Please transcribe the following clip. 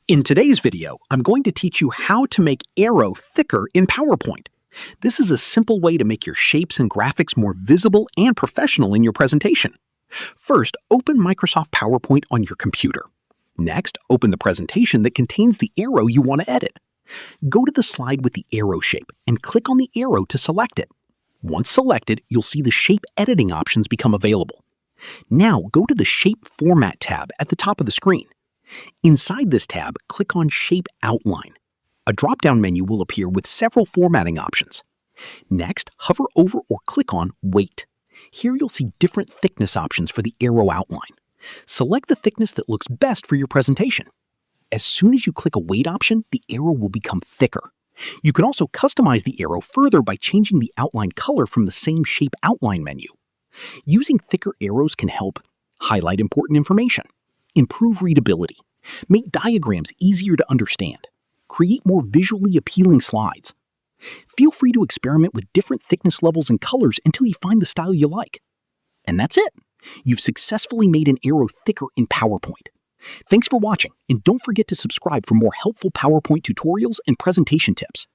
In today's video, I'm going to teach you how to make arrow thicker in PowerPoint. This is a simple way to make your shapes and graphics more visible and professional in your presentation. First, open Microsoft PowerPoint on your computer. Next, open the presentation that contains the arrow you want to edit. Go to the slide with the arrow shape and click on the arrow to select it. Once selected, you'll see the shape editing options become available. Now go to the Shape Format tab at the top of the screen. Inside this tab, click on Shape Outline. A drop-down menu will appear with several formatting options. Next, hover over or click on Weight. Here you'll see different thickness options for the arrow outline. Select the thickness that looks best for your presentation. As soon as you click a weight option, the arrow will become thicker. You can also customize the arrow further by changing the outline color from the same Shape Outline menu. Using thicker arrows can help highlight important information, improve readability, make diagrams easier to understand, create more visually appealing slides. Feel free to experiment with different thickness levels and colors until you find the style you like. And that's it. You've successfully made an arrow thicker in PowerPoint. Thanks for watching, and don't forget to subscribe for more helpful PowerPoint tutorials and presentation tips.